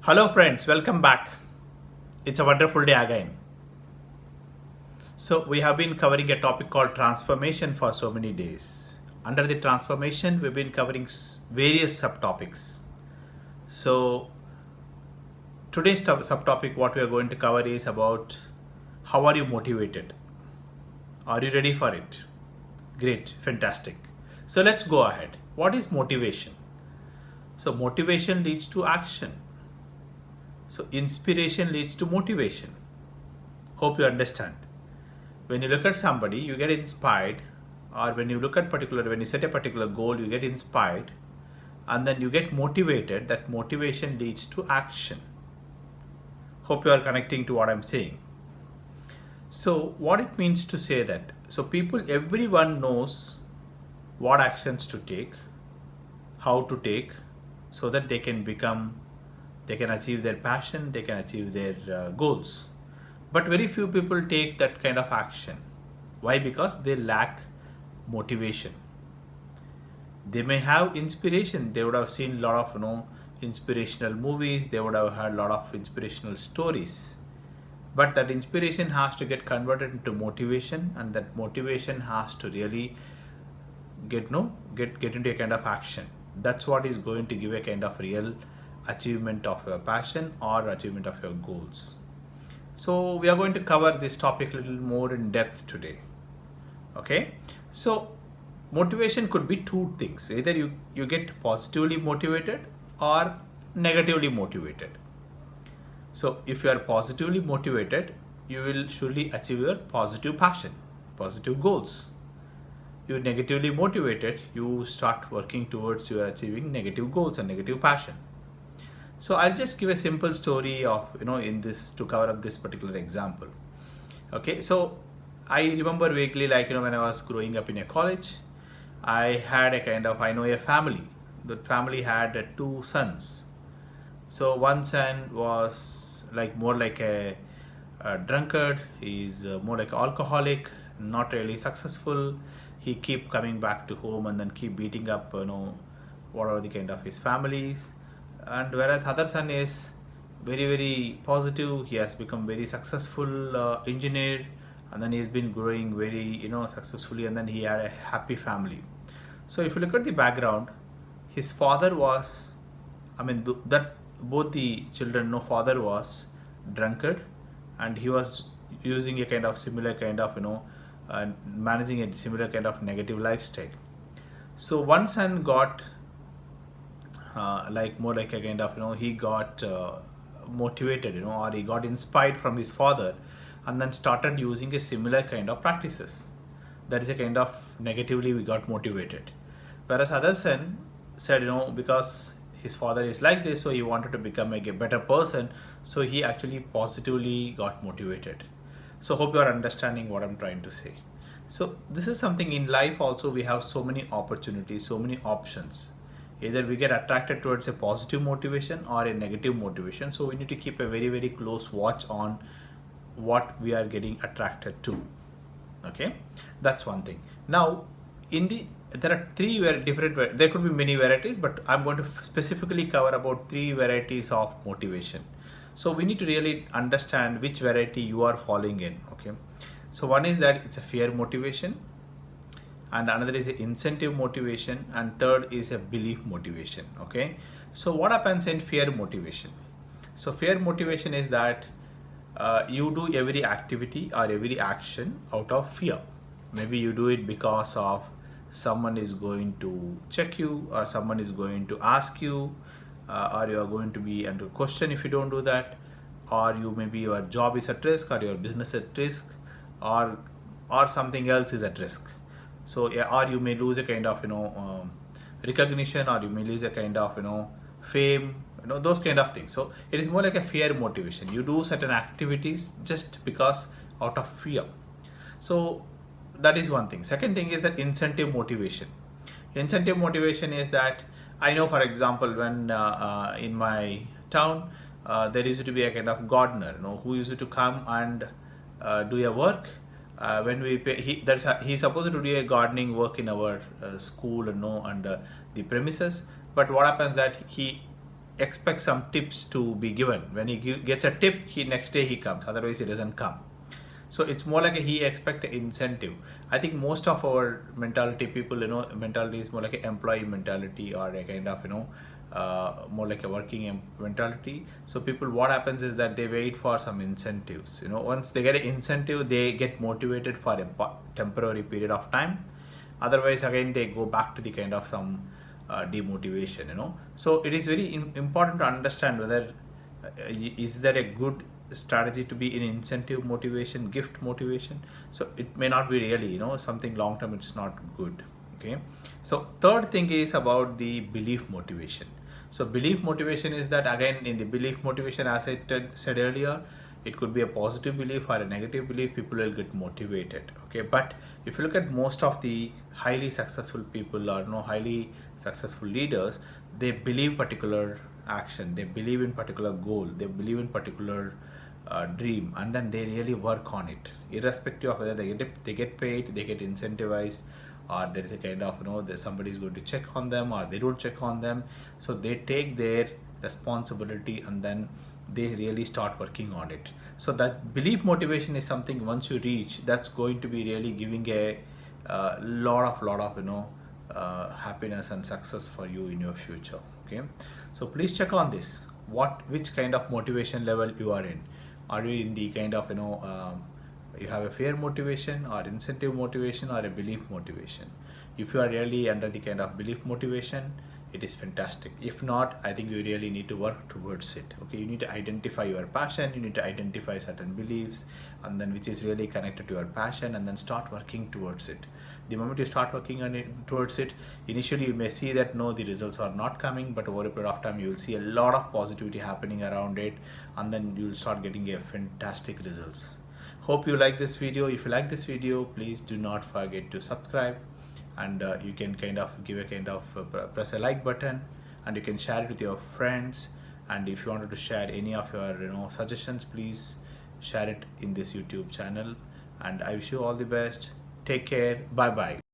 Hello friends, welcome back. It's a wonderful day again. So we have been covering a topic called transformation for so many days. Under the transformation, we've been covering various subtopics. So today's subtopic, what we are going to cover is about how are you motivated? Are you ready for it? Great, fantastic. So let's go ahead. What is motivation? So motivation leads to action. So inspiration leads to motivation. Hope you understand. When you look at somebody, you get inspired, or when you set a particular goal, you get inspired, and then you get motivated. That motivation leads to action. Hope you are connecting to what I'm saying. So what it means to say that, so everyone knows what actions to take, how to take, so that they can achieve their passion, they can achieve their goals. But very few people take that kind of action. Why? Because they lack motivation. They may have inspiration. They would have seen a lot of inspirational movies. They would have heard a lot of inspirational stories. But that inspiration has to get converted into motivation, and that motivation has to really get into a kind of action. That's what is going to give a kind of real achievement of your passion or achievement of your goals. So we are going to cover this topic a little more in depth today. Okay, so motivation could be two things. Either you get positively motivated or negatively motivated. So if you are positively motivated, you will surely achieve your positive passion, positive goals. You're negatively motivated, you start working towards your achieving negative goals and negative passion. So I'll just give a simple story of in this to cover up this particular example. Okay, so I remember vaguely, when I was growing up in a college, I know a family. The family had two sons. So one son was more like a drunkard. He's more like an alcoholic, not really successful. He keep coming back to home and then keep beating up what are the kind of his families. And whereas other son is very, very positive. He has become very successful engineer, and then he's been growing very successfully, and then he had a happy family. So if you look at the background, his father was, that both the children know father was drunkard, and he was using a kind of similar kind of managing a similar kind of negative lifestyle. So one son got more like a kind of he got motivated or he got inspired from his father, and then started using a similar kind of practices. That is a kind of negatively we got motivated. Whereas other son said because his father is like this, so he wanted to become a better person, so he actually positively got motivated. So hope you are understanding what I'm trying to say. So this is something in life also. We have so many opportunities, so many options. Either we get attracted towards a positive motivation or a negative motivation. So we need to keep a very, very close watch on what we are getting attracted to. Okay, that's one thing. Now, there are three very different. There could be many varieties, but I'm going to specifically cover about three varieties of motivation. So we need to really understand which variety you are falling in. Okay, so one is that it's a fear motivation, and another is an incentive motivation, and third is a belief motivation. Okay, so what happens in fear motivation? So fear motivation is that you do every activity or every action out of fear. Maybe you do it because of someone is going to check you, or someone is going to ask you, or you are going to be under question if you don't do that, or maybe your job is at risk, or your business at risk, or something else is at risk. So or you may lose a kind of recognition, or you may lose a kind of fame, those kind of things. So it is more like a fear motivation. You do certain activities just because out of fear. So that is one thing. Second thing is that incentive motivation. Incentive motivation is that I know, for example, when in my town there used to be a kind of gardener who used to come and do a work. When we pay, he's supposed to do a gardening work in our school and the premises. But what happens that he expects some tips to be given. When he gets a tip, he next day he comes, otherwise he doesn't come. So it's more like he expect an incentive. I think most of our mentality, people, mentality is more like an employee mentality, or a kind of, more like a working mentality. So people, what happens is that they wait for some incentives. Once they get an incentive, they get motivated for a temporary period of time. Otherwise, again, they go back to the kind of some demotivation. So it is very important to understand whether is there a good strategy to be in incentive motivation, gift motivation. So it may not be really, something long term, it's not good. Okay. So third thing is about the belief motivation. So belief motivation is that, again, in the belief motivation, as I said earlier, it could be a positive belief or a negative belief. People will get motivated. Okay. But if you look at most of the highly successful people, or highly successful leaders, they believe particular action, they believe in particular goal, they believe in particular dream, and then they really work on it, irrespective of whether they get paid, they get incentivized, or there is a kind of somebody is going to check on them, or they don't check on them. So they take their responsibility and then they really start working on it. So that belief motivation is something, once you reach, that's going to be really giving a lot of happiness and success for you in your future. Okay. So please check on this, which kind of motivation level you are in. Are you in the kind of you have a fear motivation, or incentive motivation, or a belief motivation? If you are really under the kind of belief motivation, it is fantastic. If not, I think you really need to work towards it. Okay, you need to identify your passion, you need to identify certain beliefs, and then which is really connected to your passion, and then start working towards it. The moment you start working on it, towards it, initially you may see that no, the results are not coming, but over a period of time you will see a lot of positivity happening around it, and then you will start getting a fantastic results. Hope you like this video. If you like this video, please do not forget to subscribe, and you can kind of give a kind of press a like button, and you can share it with your friends. And if you wanted to share any of your suggestions, please share it in this YouTube channel. And I wish you all the best. Take care. Bye bye.